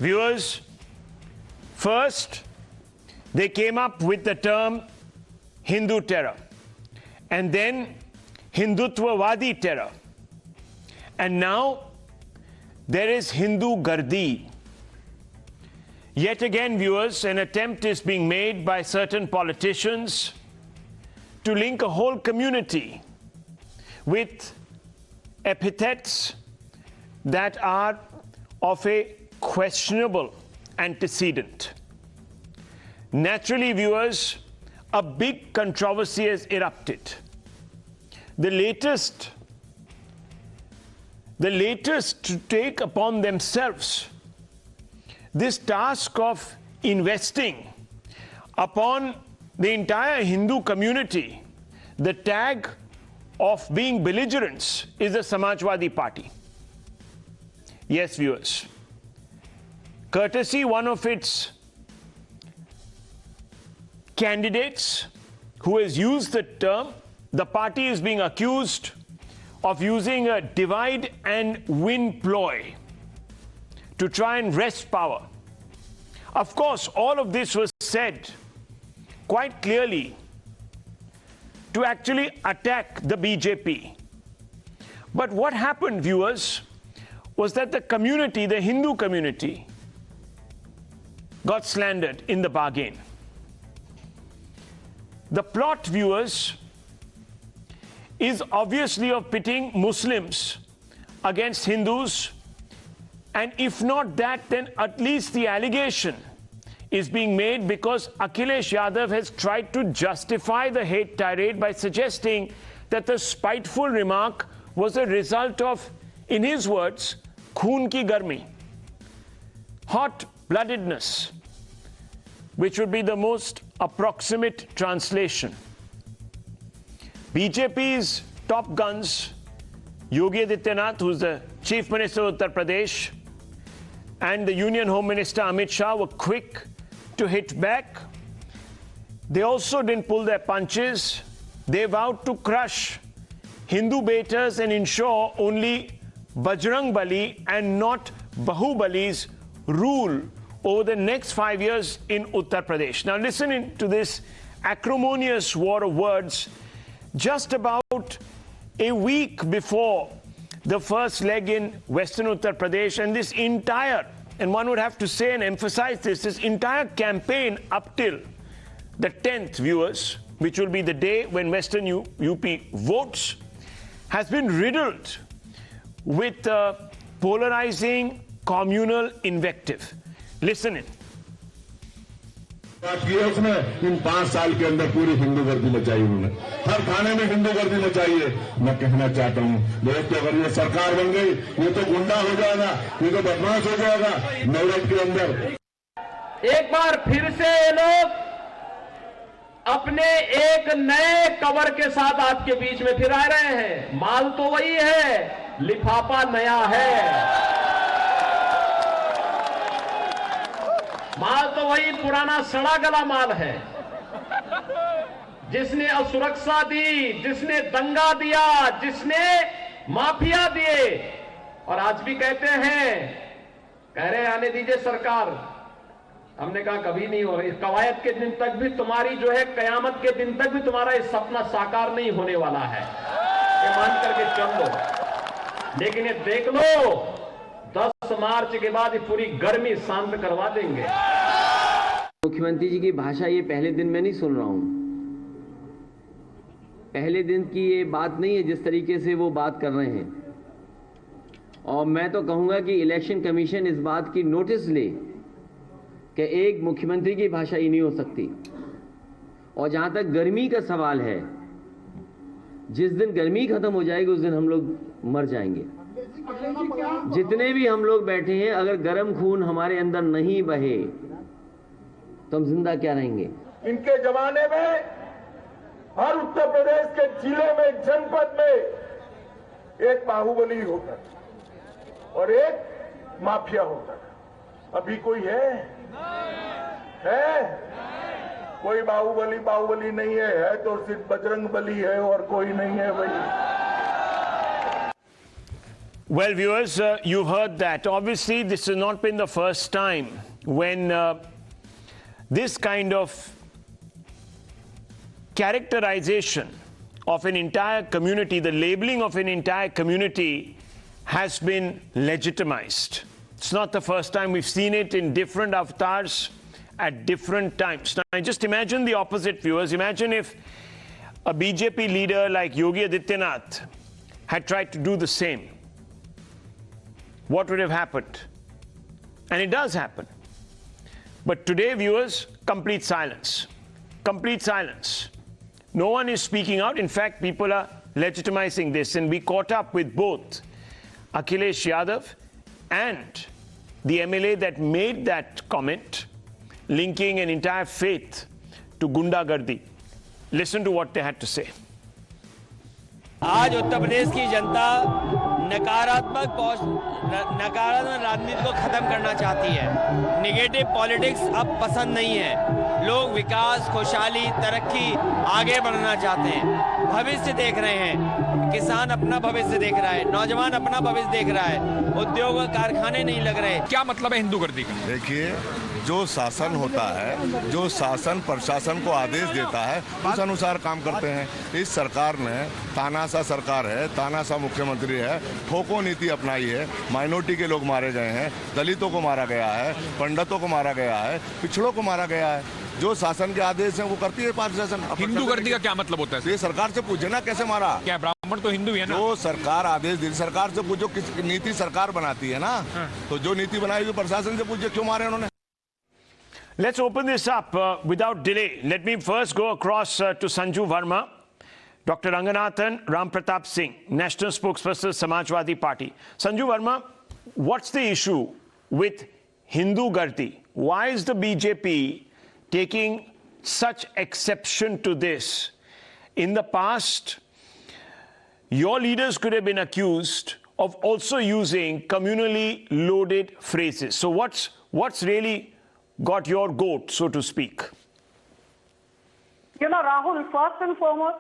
Viewers, first, they came up with the term Hindu terror, and then Hindutvawadi terror. And now there is Hindu Gardi. Yet again, viewers, an attempt is being made by certain politicians to link a whole community with epithets that are of a questionable antecedent. Naturally, viewers, a big controversy has erupted. The latest to take upon themselves this task of investing upon the entire Hindu community the tag of being belligerents is the Samajwadi Party. Yes, viewers. Courtesy one of its candidates who has used the term, the party is being accused of using a divide and win ploy to try and wrest power. Of course, all of this was said quite clearly to actually attack the BJP. But what happened, viewers, was that the community, the Hindu community, got slandered in the bargain. The plot, viewers, is obviously of pitting Muslims against Hindus, and if not that, then at least the allegation is being made because Akhilesh Yadav has tried to justify the hate tirade by suggesting that the spiteful remark was a result of, in his words, khoon ki garmi, hot-bloodedness, which would be the most approximate translation. BJP's top guns, Yogi Adityanath, who's the Chief Minister of Uttar Pradesh, and the Union Home Minister Amit Shah were quick to hit back. They also didn't pull their punches. They vowed to crush Hindu baiters and ensure only Bajrang Bali and not Bahubali's rule over the next 5 years in Uttar Pradesh. Now listen to this acrimonious war of words just about a week before the first leg in Western Uttar Pradesh, and this entire, and one would have to say and emphasize this entire campaign up till the 10th, viewers, which will be the day when Western UP votes, has been riddled with polarizing communal invective. Listen in. किए उसने इन 5 साल के अंदर पूरी हिंदू गर्दी मचाई उन्होंने, हर थाने में हिंदू गर्दी मचाई है। मैं कहना चाहता हूँ, देख तो अगर ये सरकार बन गई, ये तो गुंडा हो जाएगा, ये तो बदमाश हो जाएगा मेरठ के अंदर। एक बार फिर से ये लोग अपने एक नए कवर के साथ आपके बीच में फिर आ रहे हैं। माल तो वही है, लिफाफा नया है। माल तो वही पुराना सड़ा गला माल है, जिसने असुरक्षा दी, जिसने दंगा दिया, जिसने माफिया दिए। और आज भी कहते हैं, कह रहे आने दीजिए सरकार। हमने कहा कभी नहीं हो, इस कवायद के दिन तक भी तुम्हारी जो है, कयामत के दिन तक भी तुम्हारा इस सपना साकार नहीं होने वाला है, ये मान करके चल लो। लेकिन ये देख लो, 10 मार्च के बाद ये पूरी गर्मी शांत करवा देंगे। मुख्यमंत्री जी की भाषा ये पहले दिन में नहीं सुन रहा हूं, पहले दिन की ये बात नहीं है जिस तरीके से वो बात कर रहे हैं। और मैं तो कहूंगा कि इलेक्शन कमीशन इस बात की नोटिस ले कि एक मुख्यमंत्री की भाषा ही नहीं हो सकती। और जहां तक गर्मी का सवाल है, जिस दिन गर्मी खत्म हो जाएगी उस दिन हम लोग मर जाएंगे। जितने भी हम लोग बैठे हैं, अगर गर्म खून हमारे अंदर नहीं बहे तो हम जिंदा क्या रहेंगे। इनके जमाने में हर उत्तर प्रदेश के जिले में, जनपद में एक बाहुबली होता था और एक माफिया होता था। अभी कोई है? कोई बाहुबली नहीं है तो सिर्फ बजरंग बली है और कोई नहीं है भाई। Well, viewers, you've heard that. Obviously, this has not been the first time when this kind of characterization of an entire community, the labeling of an entire community, has been legitimized. It's not the first time. We've seen it in different avatars at different times. Now, just imagine the opposite, viewers. Imagine if a BJP leader like Yogi Adityanath had tried to do the same. What would have happened? And it does happen. But today, viewers, complete silence. Complete silence. No one is speaking out. In fact, people are legitimizing this. And we caught up with both Akhilesh Yadav and the MLA that made that comment, linking an entire faith to Gunda Gardi. Listen to what they had to say. आज उत्तर प्रदेश की जनता नकारात्मक राजनीति को खत्म करना चाहती है। Negative politics अब पसंद नहीं है। लोग विकास, खुशहाली, तरक्की, आगे बढ़ना चाहते हैं। भविष्य देख रहे हैं। किसान अपना भविष्य देख रहा है, नौजवान अपना भविष्य देख रहा है, उद्योग और कारखाने नहीं लग रहे। क्या मतलब है हिंदू गर्दी का? देखिए, जो शासन होता है, जो शासन प्रशासन को आदेश देता है, उस अनुसार काम करते हैं। इस सरकार ने तानाशाह सरकार है, तानाशाह मुख्यमंत्री है, ठोको नीति अपनाई है। माइनॉरिटी के लोग मारे गए हैं, दलितों को मारा गया है, पंडितों को मारा गया है, पिछड़ों को मारा गया है। जो शासन के आदेश हैं वो करती है प्रशासन। हिंदू गर्दी का क्या मतलब होता है? ये सरकार से पूछे ना, कैसे मारा? क्या ब्राह्मण तो हिंदू है ना? जो सरकार आदेश दी, सरकार से पूछो, किस नीति सरकार बनाती है ना, तो जो नीति बनाई हुई प्रशासन से पूछे क्यों मारे उन्होंने। Let's open this up without delay. Let me first go across to Sanju Verma, Dr. Ranganathan, Ram Pratap Singh, National Spokesperson, Samajwadi Party. Sanju Verma, what's the issue with Hindu Gardi? Why is the BJP taking such exception to this? In the past, your leaders could have been accused of also using communally loaded phrases. So what's really got your goat, so to speak? You know, Rahul, first and foremost,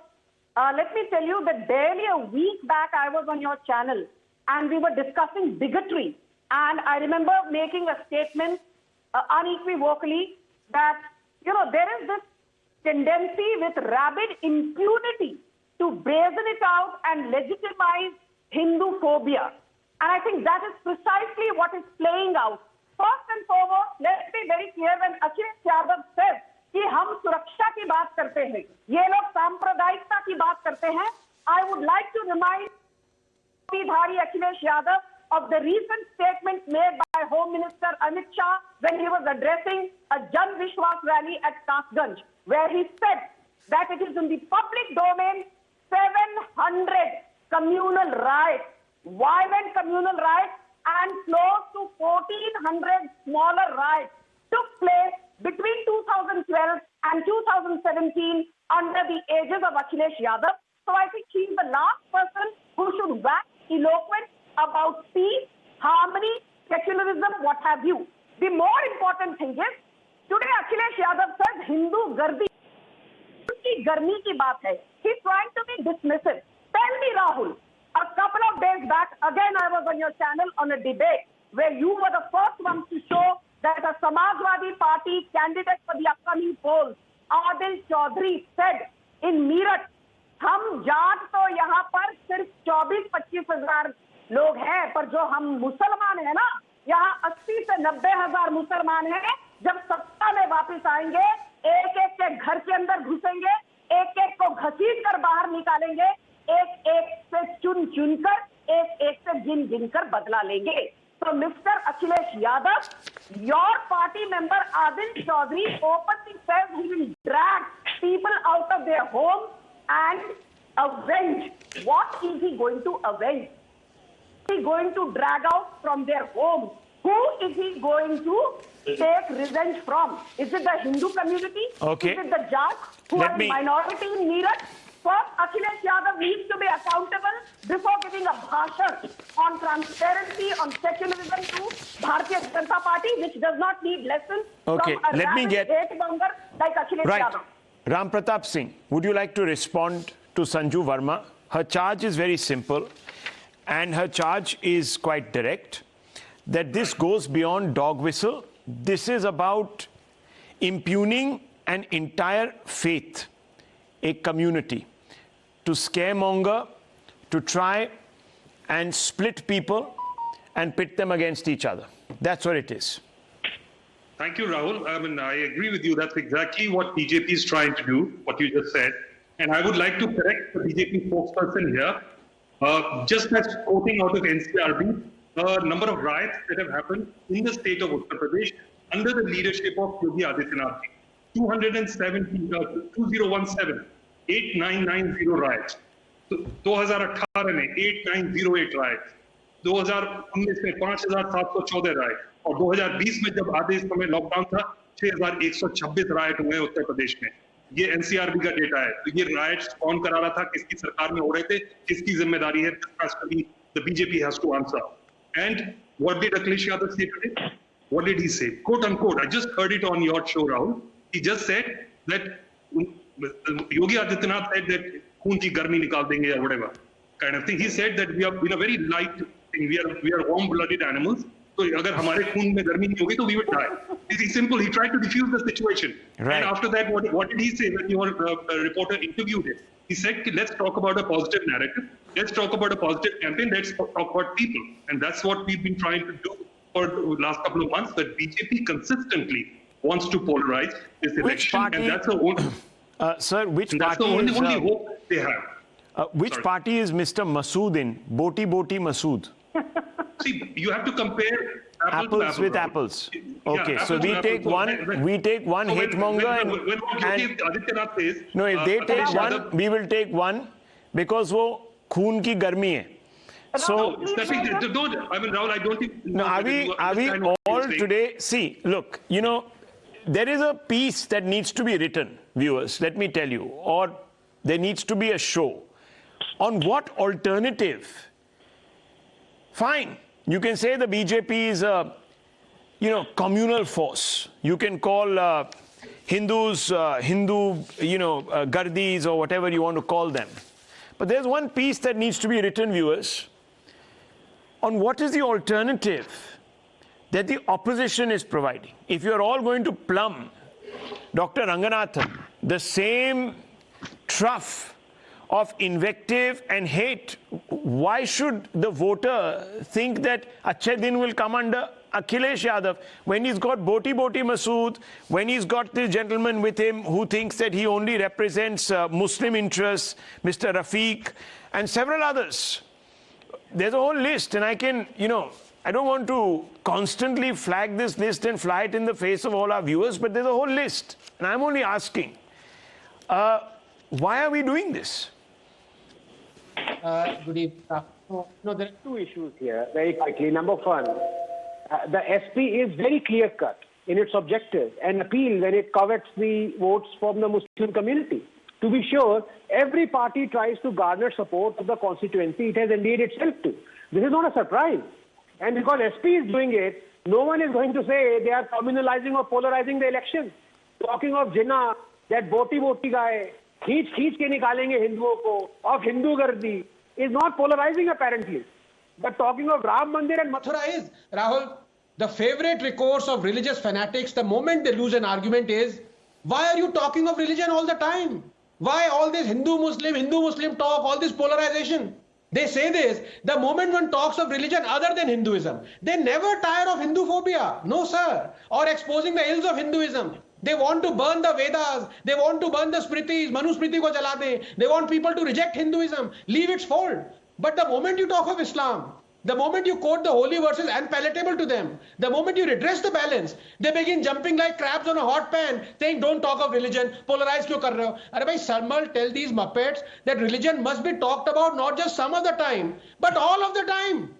let me tell you that barely a week back I was on your channel and we were discussing bigotry. And I remember making a statement unequivocally that, you know, there is this tendency with rabid impunity to brazen it out and legitimize Hindu phobia. And I think that is precisely what is playing out. First and foremost, let's be very clear, when Akhilesh Yadav says कि हम सुरक्षा की बात करते हैं, ये लोग सांप्रदायिकता की बात करते हैं, I would like to remind धारी Akhilesh Yadav of the recent statement made by Home Minister Amit Shah when he was addressing a Jan Vishwas rally at Kasganj, where he said that it is in the public domain 700 communal riots, violent communal riots, and close to 1,400 smaller riots took place between 2012 and 2017 under the aegis of Akhilesh Yadav. So I think he is the last person who should wax eloquent about peace, harmony, secularism, what have you. The more important thing is, today Akhilesh Yadav says Hindu Gardi की गर्मी की बात है. He's trying to be dismissive. Tell me, Rahul, a couple of days back, again I was on your channel on a debate where you were the first ones to show that a Samajwadi Party candidate for the upcoming polls, Adil Chaudhary, said in Meerut, हम जाट तो यहाँ पर सिर्फ 24-25 हजार लोग हैं, पर जो हम मुसलमान हैं ना, यहाँ 80 से 90 हजार मुसलमान हैं. जब सत्ता में वापस आएंगे, एक एक के घर के अंदर घुसेंगे, एक एक को घसीट कर बाहर निकालेंगे, एक एक से चुन चुन कर, एक एक से गिन गिन कर बदला लेंगे. So Mr. Akhilesh Yadav, your party member Adil Chaudhary openly says he will drag people out of their homes and avenge. What is he going to avenge? Is he going to drag out from their homes? Who is he going to take revenge from? Is it the Hindu community? Okay. Is it the Jat who are the minority in Meerut? First, Akhilesh Yadav needs to be accountable before giving a bhashan on transparency, on secularism to Bharatiya Janata Party, which does not need lessons from a rabid hate monger like Akhilesh Yadav. Ram Pratap Singh, would you like to respond to Sanju Verma? Her charge is very simple. and her charge is quite direct, that this goes beyond dog whistle. This is about impugning an entire faith, a community, to scaremonger, to try and split people and pit them against each other. That's what it is. Thank you, Rahul. I mean, I agree with you. That's exactly what BJP is trying to do, what you just said. And I would like to correct the BJP spokesperson here. Just as quoting out of NCRB, a number of riots that have happened in the state of Uttar Pradesh under the leadership of Yogi Adityanath. 2017, 8990 riots. 2018 में 8908 riots. 2019 में 5714 right और 2020 में जब आधे समय lockdown था 6126 right हुए उत्तर प्रदेश में. ये एनसीआरबी का डेटा है. तो ये राइट्स कौन करा रहा था, किसकी सरकार में हो रहे थे, किसकी जिम्मेदारी है, the BJP has to answer. And what did Akhilesh Yadav say today? What did he say? Quote unquote, I just heard it on your show, Rahul. He just said that Yogi Adityanath said that खून की गर्मी निकाल देंगे or whatever kind of thing. He said that we are in a very light thing. We are warm-blooded animals. So अगर हमारे खून में गर्मी नहीं होगी तो we would die. It's simple. He tried to diffuse the situation. Right. And after that, what did he say when your reporter interviewed him? He said, let's talk about a positive narrative. Let's talk about a positive campaign. Let's talk about people. And that's what we've been trying to do for the last couple of months. That BJP consistently wants to polarize this election. Party, and that's the only, sir, which that's party the only hope they have. Which party is Mr. Masood in? Boti Masood. See, you have to compare apples with apples. Okay, yeah, so we take one hate monger and Adityanath says, no, if they take one, we will take one because वो खून की गर्मी है. So, I mean, Rahul, I don't think. No, are we all today? See, look, you know, there is a piece that needs to be written, viewers. Let me tell you, or there needs to be a show on what alternative. Fine. You can say the BJP is a, communal force. You can call Hindus, Hindu, Gardis or whatever you want to call them. But there's one piece that needs to be written, viewers, on what is the alternative that the opposition is providing. If you're all going to plumb Dr. Ranganathan, the same trough of invective and hate, why should the voter think that Achhe Din will come under Akhilesh Yadav when he's got Boti Masood, when he's got this gentleman with him who thinks that he only represents Muslim interests, Mr. Rafiq, and several others. There's a whole list, and I can, I don't want to constantly flag this list and fly it in the face of all our viewers, but there's a whole list. And I'm only asking, why are we doing this? Good evening. No, there are two issues here, very quickly. Number one, the SP is very clear-cut in its objective and appeal when it covets the votes from the Muslim community. To be sure, every party tries to garner support of the constituency it has endeared itself to. This is not a surprise. And because SP is doing it, no one is going to say they are communalizing or polarizing the election. Talking of Jinnah, that Boti guy, खींच के निकालेंगे हिंदुओं को, of Hindu Gardi, is not polarizing apparently. But talking of Ram Mandir and Mathura is, Rahul, the favorite recourse of religious fanatics the moment they lose an argument is, why are you talking of religion all the time? Why all this Hindu-Muslim talk, all this polarization? They say this, the moment one talks of religion other than Hinduism, they never tire of Hindu-phobia. No, sir. Or exposing the ills of Hinduism. They want to burn the Vedas. They want to burn the Smritis. Manusmriti ko jala de. They want people to reject Hinduism, leave its fold. But the moment you talk of Islam, the moment you quote the holy verses unpalatable to them, the moment you redress the balance, they begin jumping like crabs on a hot pan, saying, don't talk of religion, polarize kyun kar rahe ho? Arey bhai, Sarmal, tell these muppets that religion must be talked about not just some of the time, but all of the time.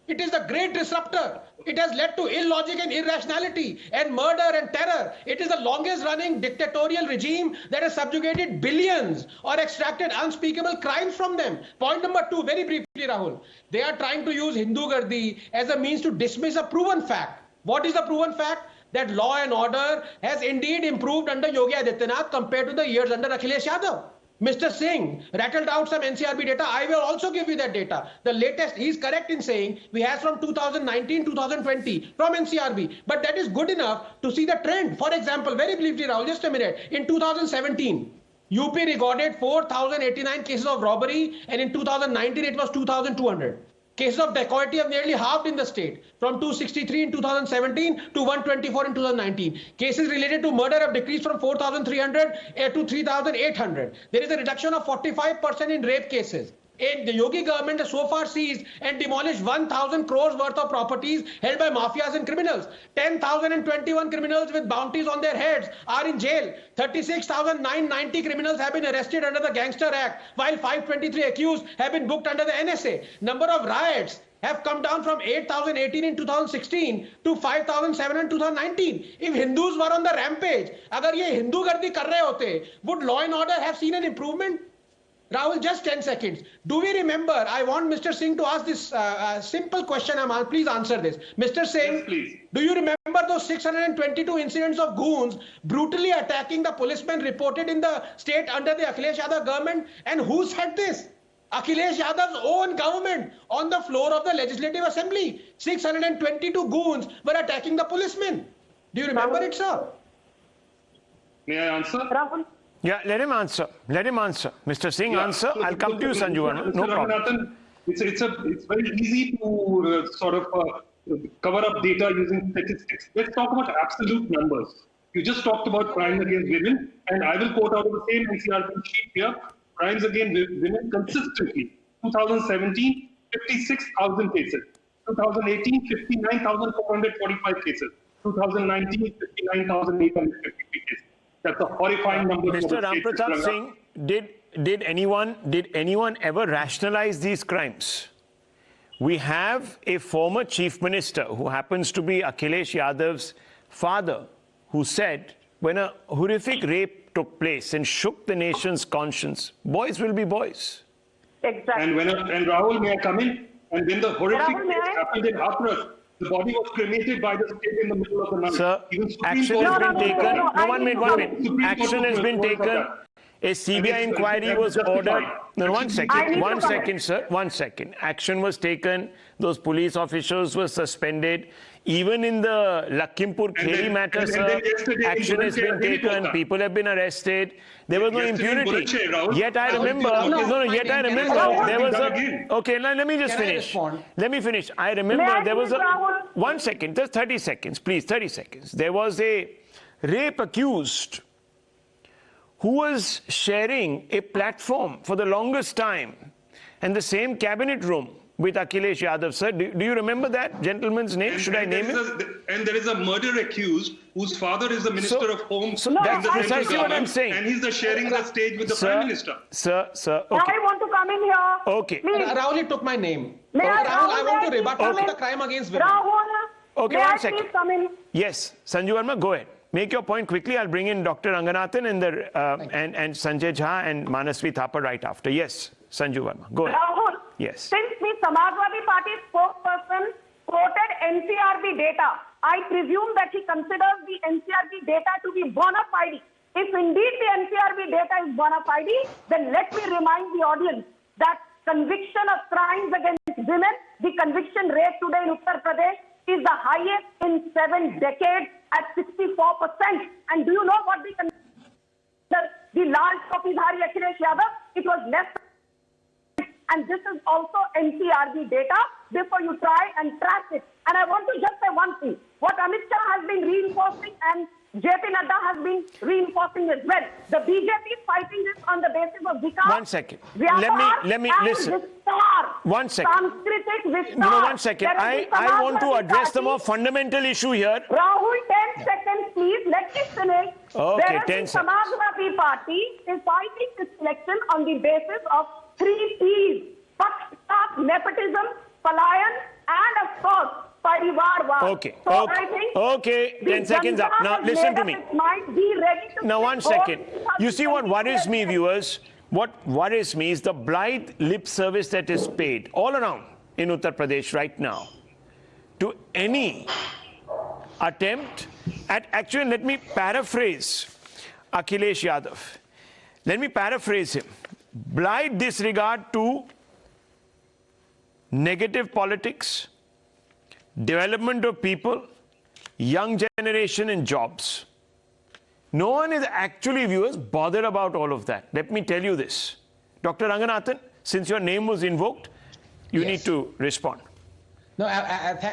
It is the great disruptor. It has led to illogic and irrationality and murder and terror. It is the longest running dictatorial regime that has subjugated billions or extracted unspeakable crimes from them. Point number two, very briefly, Rahul. They are trying to use Hindu Gardi as a means to dismiss a proven fact. What is the proven fact? That law and order has indeed improved under Yogi Adityanath compared to the years under Akhilesh Yadav. Mr. Singh rattled out some NCRB data. I will also give you that data. The latest, he's correct in saying we have from 2019, 2020 from NCRB. But that is good enough to see the trend. For example, very briefly, Rahul, just a minute. In 2017, UP recorded 4,089 cases of robbery, and in 2019 it was 2,200. Cases of dacoity have nearly halved in the state, from 263 in 2017 to 124 in 2019. Cases related to murder have decreased from 4,300 to 3,800. There is a reduction of 45% in rape cases. And the Yogi government has so far seized and demolished 1,000 crores worth of properties held by mafias and criminals. 10,021 criminals with bounties on their heads are in jail. 36,990 criminals have been arrested under the Gangster Act, while 523 accused have been booked under the NSA. Number of riots have come down from 8,018 in 2016 to 5,007 in 2019. If Hindus were on the rampage, agar ye Hindu Gardi kar rahe hote, would law and order have seen an improvement? Rahul, just 10 seconds. Do we remember, I want Mr. Singh to ask this simple question. Please answer this. Mr. Singh, yes, please. Do you remember those 622 incidents of goons brutally attacking the policemen reported in the state under the Akhilesh Yadav government? And who said this? Akhilesh Yadav's own government on the floor of the Legislative Assembly. 622 goons were attacking the policemen. Do you remember it, sir? May I answer? Rahul. Yeah, let him answer. Let him answer. Mr. Singh, answer. I'll come to you, Sanju Verma. No problem. It's very easy to cover up data using statistics. Let's talk about absolute numbers. You just talked about crimes against women, and I will quote out of the same NCRB sheet here. Crimes against women consistently. 2017, 56,000 cases. 2018, 59,445 cases. 2019, 59,853 cases. That's a horrifying number. Mr. Pratap Singh, did anyone ever rationalize these crimes? We have a former chief minister who happens to be Akhilesh Yadav's father, who said when a horrific rape took place and shook the nation's conscience, boys will be boys. Exactly. And Rahul, may I come in? And when the horrific rape happened in Hathras, the body was cremated by the state in the middle of the night. Sir, action has been taken. No, 1 minute. Action has been taken. A CBI inquiry was ordered. No, 1 second. 1 second, sir. 1 second. Action was taken. Those police officials were suspended. Even in the Lakhimpur Kheri matter, sir, action has been taken. People have been arrested. There was no impunity. Yet I remember. Yet I remember there was a. Okay, now let me just finish. Let me finish. I remember there was a. 1 second. Just 30 seconds, please. 30 seconds. There was a rape accused who was sharing a platform for the longest time and the same cabinet room with Akhilesh Yadav, sir. Do you remember that gentleman's name? Should I name it? And there is a murder accused whose father is the Minister of Home. So that's precisely what I'm saying. And he's sharing the stage with the Prime Minister. Sir, okay. I want to come in here. Okay. Rahul, he took my name. Rahul, I want to rebut the crime against women. Rahul, okay, 1 second. Come in? Yes, Sanju Verma, go ahead. Make your point quickly. I'll bring in Dr. Ranganathan and Sanjay Jha and Manasvi Thapar right after. Yes, Sanju Verma, go ahead. Rahul, yes. Since the Samajwadi Party spokesperson quoted NCRB data, I presume that he considers the NCRB data to be bona fide. If indeed the NCRB data is bona fide, then let me remind the audience that conviction of crimes against women, the conviction rate today in Uttar Pradesh is the highest in 7 decades at 64%. And do you know what the Lal Chokidhari Akhilesh Yadav? It was less. And this is also NCRB data before you try and track it. And I want to just say one thing. What Amit Shah has been reinforcing and JP Nadda has been reinforcing as well. The BJP is fighting this on the basis of Vikas. 1 second. Let me listen. 1 second. No, 1 second. I want to address the more fundamental issue here. Rahul, 10 seconds, please. Let me finish. Okay, 10 seconds. Samajwadi Party is fighting this election on the basis of 3 P's. Pakshpat, nepotism, palayan, and of course, Parivarwad. Okay, so okay, 10 seconds up. Now listen to me. Now 1 second. You see what worries me, viewers? What worries me is the blithe lip service that is paid all around in Uttar Pradesh right now to any attempt at, actually let me paraphrase Akhilesh Yadav. let me paraphrase him. Blind disregard to negative politics, development of people, young generation and jobs. No one is actually, viewers, bothered about all of that. Let me tell you this. Dr. Ranganathan, since your name was invoked, you need to respond. No,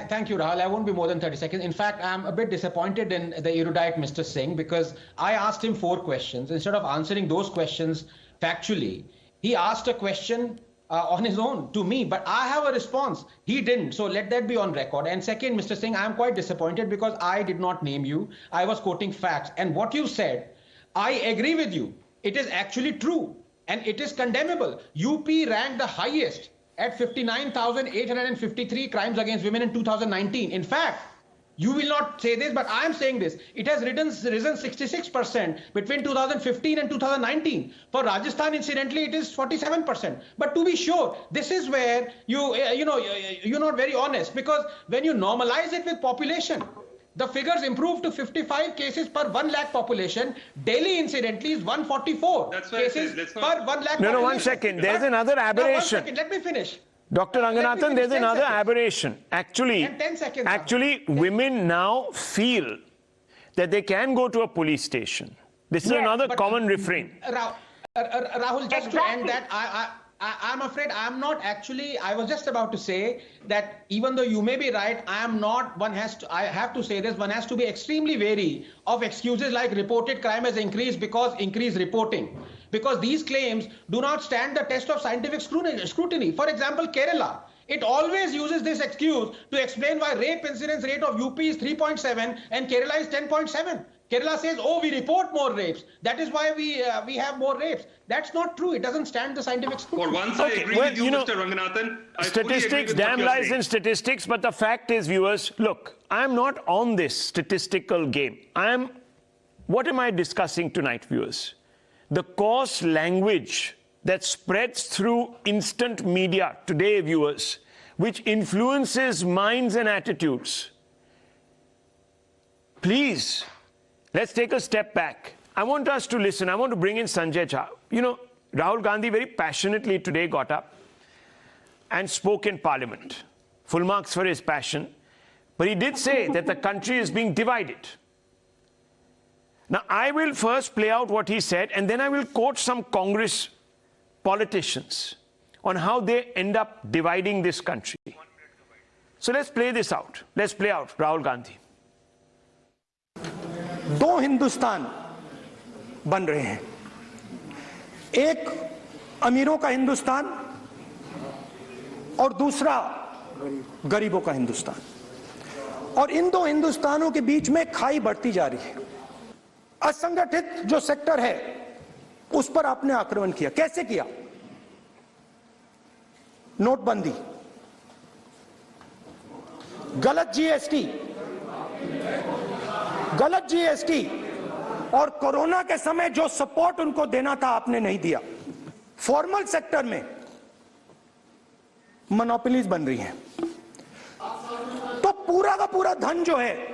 thank you, Rahul. I won't be more than 30 seconds. In fact, I'm a bit disappointed in the erudite Mr. Singh because I asked him 4 questions. Instead of answering those questions factually, he asked a question on his own to me, but I have a response. He didn't. So let that be on record. And second, Mr. Singh, I'm quite disappointed because I did not name you. I was quoting facts. And what you said, I agree with you. It is actually true. And it is condemnable. UP ranked the highest at 59,853 crimes against women in 2019. In fact, you will not say this, but I am saying this. It has risen 66% between 2015 and 2019. For Rajasthan, incidentally, it is 47%. But to be sure, this is where you're not very honest, because when you normalize it with population, the figures improved to 55 cases per 1 lakh population. Delhi, incidentally, is 144 cases per 1 lakh population. No, 1 second. There's another aberration. 1 second. Let me finish. Dr. Ranganathan, there's another aberration. Actually, 10 seconds. Actually, women now feel that they can go to a police station. This is another common refrain. Rahul, just to end that, I'm afraid I'm not actually, I was just about to say that even though you may be right, I have to say this, one has to be extremely wary of excuses like reported crime has increased because increased reporting. Because these claims do not stand the test of scientific scrutiny. For example, Kerala, it always uses this excuse to explain why rape incidence rate of UP is 3.7 and Kerala is 10.7. Kerala says, oh, we report more rapes. That is why we have more rapes. That's not true. It doesn't stand the scientific scrutiny. For once, I agree with you, Mr. Ranganathan. Statistics, damn lies in statistics, but the fact is, viewers, look, I'm not on this statistical game. What am I discussing tonight, viewers? The coarse language that spreads through instant media today, viewers, which influences minds and attitudes. Please, let's take a step back. I want us to listen. I want to bring in Sanjay Jha. You know, Rahul Gandhi very passionately today got up and spoke in Parliament. Full marks for his passion. But he did say that the country is being divided. Now, I will first play out what he said, and then I will quote some Congress politicians on how they end up dividing this country. So let's play this out. Let's play out Rahul Gandhi. 2 Hindustan बन रहे हैं, एक अमीरों का हिंदुस्तान और दूसरा गरीबों का हिंदुस्तान, और इन 2 हिंदुस्तानों के बीच में खाई बढ़ती जा रही है। असंगठित जो सेक्टर है उस पर आपने आक्रमण किया। कैसे किया? नोटबंदी, गलत जीएसटी और कोरोना के समय जो सपोर्ट उनको देना था आपने नहीं दिया। फॉर्मल सेक्टर में मोनोपोलीज बन रही हैं, तो पूरा का पूरा धन जो है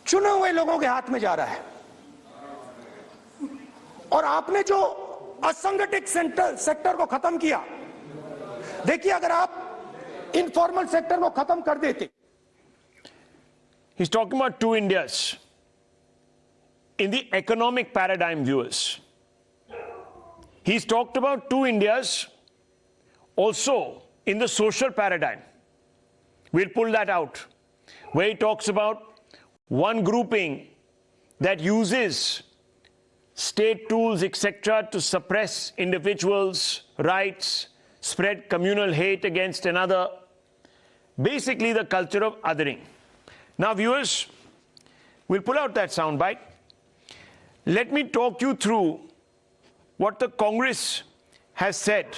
चुने हुए लोगों के हाथ में जा रहा है। और आपने जो असंगठित सेक्टर को खत्म किया, देखिए अगर आप इनफॉर्मल सेक्टर को खत्म कर देते। He's talking about 2 Indias in the economic paradigm, viewers. He's talked about 2 Indias also in the social paradigm. We'll pull that out, where he talks about one grouping that uses state tools, etc., to suppress individuals' rights, spread communal hate against another, basically the culture of othering. Now, viewers, we'll pull out that soundbite. Let me talk you through what the Congress has said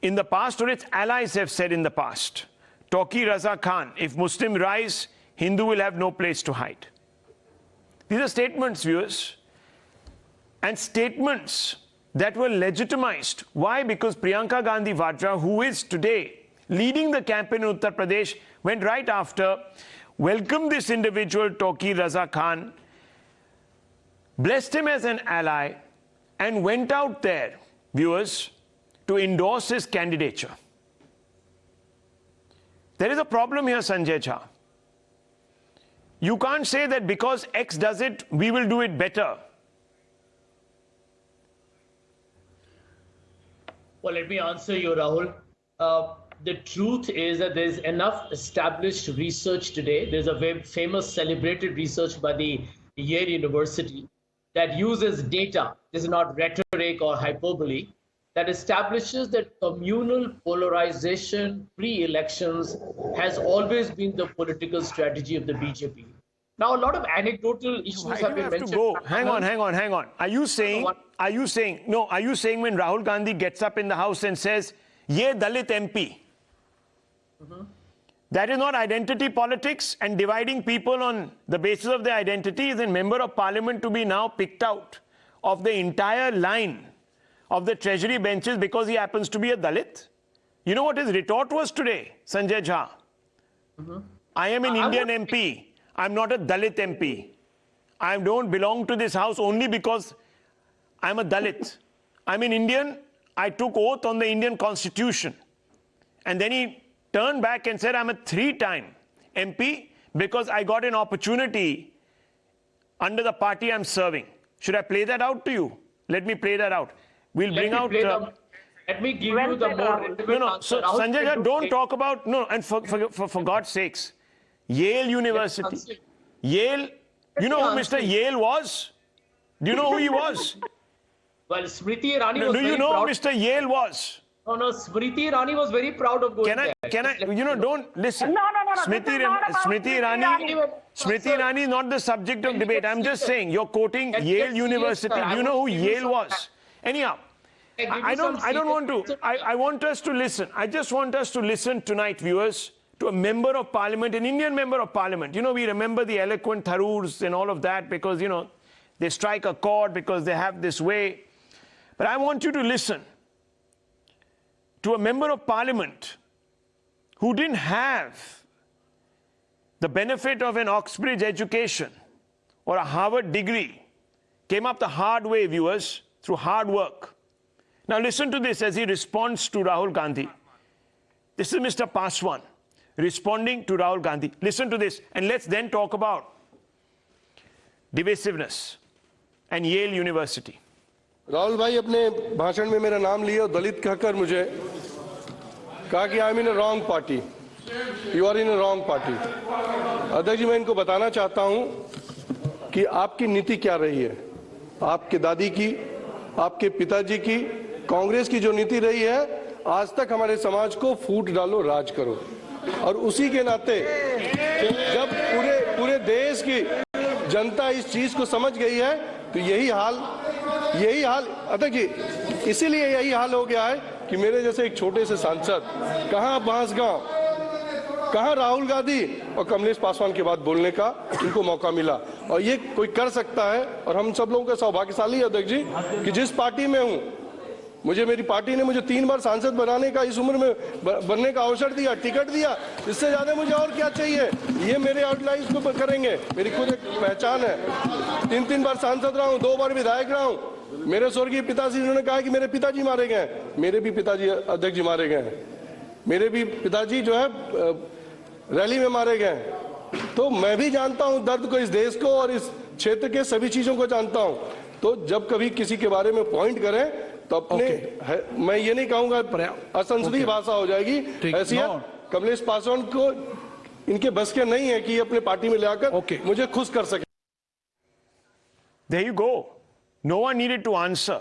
in the past, or its allies have said in the past. Tauqi Raza Khan, if Muslim rise, Hindu will have no place to hide. These are statements, viewers, and statements that were legitimized. Why? Because Priyanka Gandhi Vadra, who is today leading the campaign in Uttar Pradesh, went right after, welcomed this individual, Tauqi Raza Khan, blessed him as an ally, and went out there, viewers, to endorse his candidature. There is a problem here, Sanjay Jha. You can't say that because X does it, we will do it better. Well, let me answer you, Rahul. The truth is that there's enough established research today. There's a very famous celebrated research by the Yale University that uses data, this is not rhetoric or hyperbole, that establishes that communal polarization pre-elections has always been the political strategy of the BJP. Now, a lot of anecdotal issues have been mentioned. Hang on. Are you saying when Rahul Gandhi gets up in the house and says, "Ye Dalit MP"? That is not identity politics, and dividing people on the basis of their identity is a member of parliament to be now picked out of the entire line of the treasury benches because he happens to be a Dalit? You know what his retort was today, Sanjay Jha? I am an Indian MP. I'm not a Dalit MP. I don't belong to this house only because I'm a Dalit. I'm an Indian. I took oath on the Indian Constitution. And then he turned back and said, I'm a 3-time MP because I got an opportunity under the party I'm serving. Should I play that out to you? Let me play that out. We'll bring out... Let me give you the more relevant answer. So Sanjay Jha, don't talk about... No, and for God's sakes, Yale University. Yale, you know who Mr. Yale was? Do you know who he was? Well, Smriti Irani was Do you know who Mr. Yale was? No, Smriti Irani was very proud of going there. Don't listen. No. Smriti Irani is not the subject of debate. I'm just saying, you're quoting Yale University. Do you know who Yale was? Anyhow, I want us to listen. I just want us to listen tonight, viewers, to a member of parliament, an Indian member of parliament. You know, we remember the eloquent Tharoors and all of that because, you know, they strike a chord because they have this way. But I want you to listen to a member of parliament who didn't have the benefit of an Oxbridge education or a Harvard degree, came up the hard way, viewers, through hard work. Now listen to this as he responds to Rahul Gandhi. This is Mr. Paswan responding to Rahul Gandhi. Listen to this, and let's then talk about divisiveness and Yale University. Rahul भाई अपने भाषण में मेरा नाम लिया और दलित कहकर मुझे कहा कि I am in a wrong party, you are in a wrong party. अध्यक्ष जी, मैं इनको बताना चाहता हूं कि आपकी नीति क्या रही है, आपके दादी की, आपके पिताजी की, कांग्रेस की जो नीति रही है, आज तक हमारे समाज को फूट डालो राज करो। और उसी के नाते जब पूरे देश की जनता इस चीज को समझ गई है तो यही हाल अध्यक्ष जी, इसीलिए यही हाल हो गया है कि मेरे जैसे एक छोटे से सांसद कहां बांसगांव, कहां राहुल गांधी और कमलेश पासवान की बात बोलने का इनको मौका मिला। और ये कोई कर सकता है, और हम सब लोगों के सौभाग्यशाली है अध्यक्ष जी कि जिस पार्टी में हूं, मेरी पार्टी ने मुझे 3 बार सांसद बनाने का, इस उम्र में बनने का अवसर दिया, टिकट दिया। इससे ज्यादा मुझे और क्या चाहिए? ये मेरे आउटलाइंस को करेंगे, मेरी खुद एक पहचान है। 3 बार सांसद रहा हूं, 2 बार विधायक रहा हूं। मेरे स्वर्गीय पिताजी ने कहा कि मेरे पिताजी मारे गए, मेरे भी पिताजी अध्यक्ष जी मारे गए, मेरे भी पिताजी जो है रैली में मारे गए। तो मैं भी जानता हूं दर्द को, इस देश को और इस क्षेत्र के सभी चीजों को जानता हूं। तो जब कभी किसी के बारे में पॉइंट करें तो अपने मैं ये नहीं कहूंगा असंसदीय भाषा हो जाएगी, हैसियत कमलेश पासवान को इनके बस के नहीं है कि ये अपने पार्टी में लाकर मुझे खुश कर सके। There you go. No one needed to answer.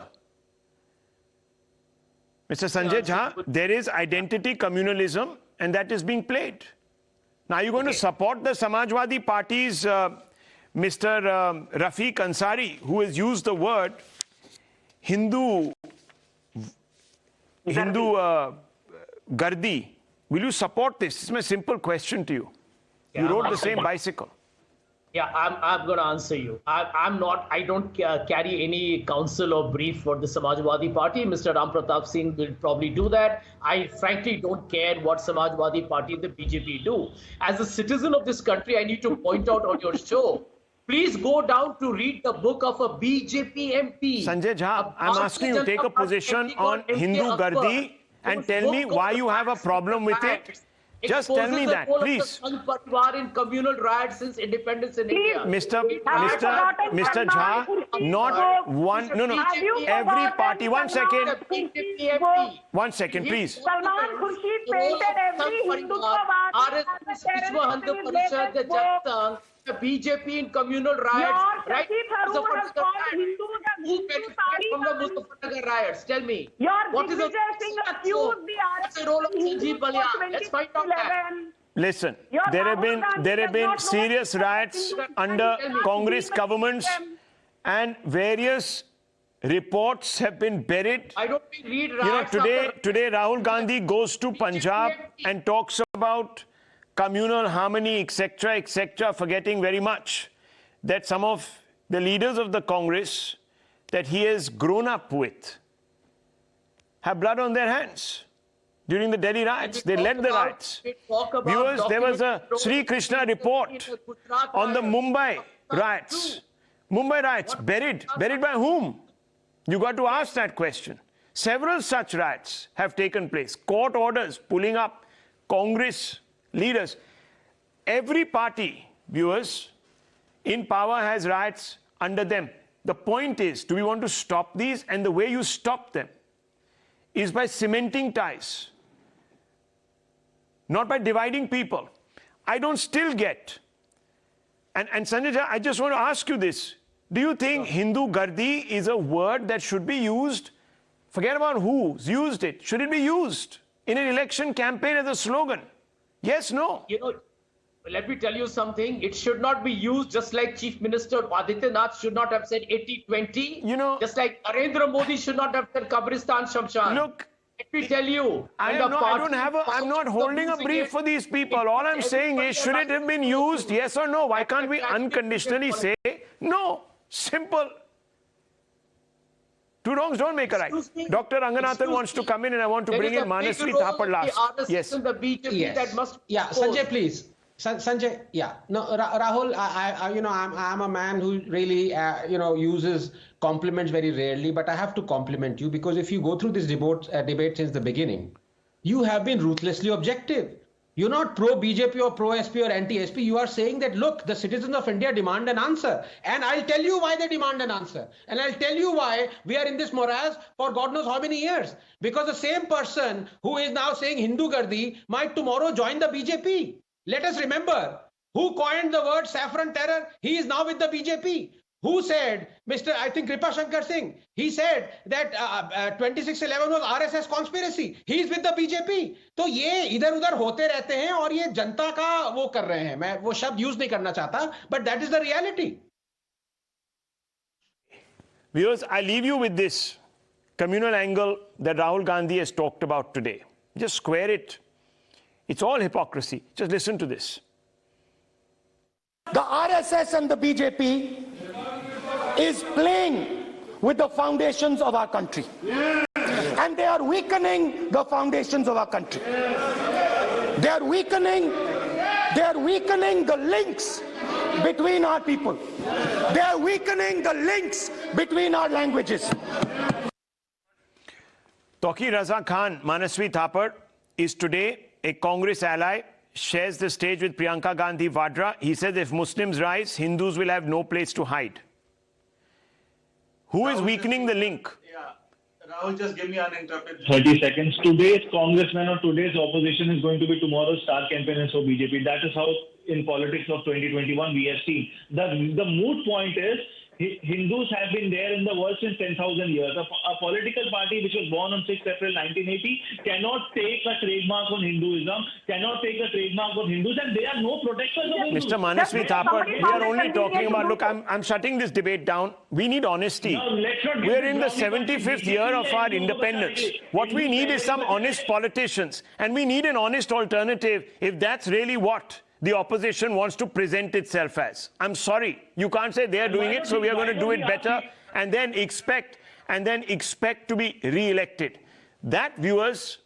Mr. Sanjay Jha, there is identity communalism and that is being played. Now you're going to support the Samajwadi Party's Mr. Rafiq Ansari, who has used the word Hindu Gardi. Will you support this? This is my simple question to you. You rode the same bicycle. Yeah, I'm going to answer you. I don't carry any counsel or brief for the Samajwadi Party. Mr. Ram Pratap Singh will probably do that. I frankly don't care what Samajwadi Party and the BJP do. As a citizen of this country, I need to point out on your show Please go down to read the book of a BJP MP. Sanjay Jha, I'm asking you, take a position on Hindu Gardi and tell me why you have a problem with it. Just tell me that, please. In communal riots since independence in India. Mr. Jha, not one, no, every party, 1 second. 1 second, please. Salman Khurshid painted every Hindutva the BJP in communal riots, right? Who benefited from the Muzaffarnagar riots? Tell me. What is the role of Sanjeev Balya? Let's find out that. Listen, there have been serious riots under Congress governments, and various reports have been buried. I don't read riots. Today Rahul Gandhi goes to Punjab and talks about communal harmony, etc., forgetting very much that some of the leaders of the Congress that he has grown up with have blood on their hands during the Delhi riots. They led the riots. Viewers, there was a Sri Krishna report on the Mumbai riots. Mumbai riots, buried by whom? You got to ask that question. Several such riots have taken place. Court orders pulling up Congress leaders. Every party, viewers, in power has riots under them. The point is, do we want to stop these? And the way you stop them is by cementing ties, not by dividing people. I don't still get, and Sanjay Jha, I just want to ask you this. Do you think Hindu Gardi is a word that should be used? Forget about who's used it. Should it be used in an election campaign as a slogan? Yes, no. You know, let me tell you something. It should not be used, just like Chief Minister Adityanath should not have said 80-20. You know, just like Narendra Modi should not have said Kabristan Shamshan. Look, let me tell you. I'm not holding a brief for these people. All I'm saying is, should it have been used? Yes or no? Why can't we unconditionally say no? Simple. Two wrongs don't make a right. Dr. Ranganathan wants to come in, and I want to bring in Manasvi Thapar last. Yes. Yeah, Sanjay, please. Sanjay, yeah. No, Rahul, I'm a man who really, uses compliments very rarely, but I have to compliment you because if you go through this debate since the beginning, you have been ruthlessly objective. You're not pro-BJP or pro-SP or anti-SP. You are saying that, look, the citizens of India demand an answer. And I'll tell you why they demand an answer. And I'll tell you why we are in this morass for God knows how many years. Because the same person who is now saying Hindu Gardi might tomorrow join the BJP. Let us remember, who coined the word saffron terror? He is now with the BJP. Who said, I think Kripa Shankar Singh, he said that 2611 was RSS conspiracy. He is with the BJP. तो ये इधर उधर होते रहते हैं और ये जनता का वो कर रहे हैं. मैं वो शब्द यूज नहीं करना चाहता, but that is the reality. Viewers, I leave you with this communal angle that Rahul Gandhi has talked about today. Just square it. It's all hypocrisy. Just listen to this. The RSS and the BJP is playing with the foundations of our country. And they are weakening the foundations of our country. They are weakening the links between our people. They are weakening the links between our languages. Toki Raza Khan, Manasvi Thapar, is today a Congress ally, shares the stage with Priyanka Gandhi Vadra. He says if Muslims rise, Hindus will have no place to hide. Who is weakening the link? Yeah, Rahul, just give me uninterrupted 30 seconds. Today's congressman or today's opposition is going to be tomorrow's star campaigners for BJP. That is how in politics of 2021 we have seen. The moot point is Hindus have been there in the world since 10,000 years. A political party which was born on 6 April 1980 cannot take a trademark on Hinduism, cannot take a trademark on Hindus, and they are no protectors of Hindus. Mr. Manasvi Thapar, we are only talking about, look, I'm shutting this debate down. We need honesty. We are in the 75th year of our independence. What we need is some honest politicians, and we need an honest alternative if that's really what the opposition wants to present itself as. I'm sorry, you can't say they're doing it, so we are going to do it better and then expect to be re-elected. That, viewers,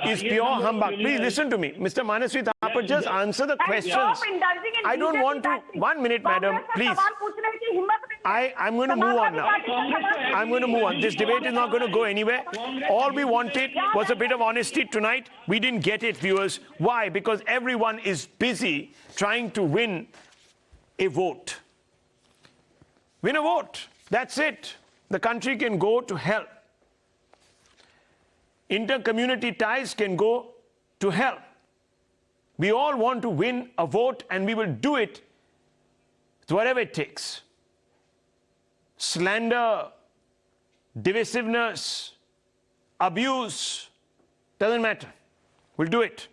is pure humbug. Please listen to me. Mr. Manasvi Thapar, Thapar, just answer the questions. Stop indulging in I don't BJP want to. tactics. 1 minute, madam, Congress का please. सवाल पूछने की हिम्मत नहीं है। I'm going to move on now. I'm going to move on. This debate is not going to go anywhere. All we wanted was a bit of honesty tonight. We didn't get it, viewers. Why? Because everyone is busy trying to win a vote. Win a vote. That's it. The country can go to hell. Inter-community ties can go to hell. We all want to win a vote, and we will do it whatever it takes. Slander, divisiveness, abuse, doesn't matter. We'll do it.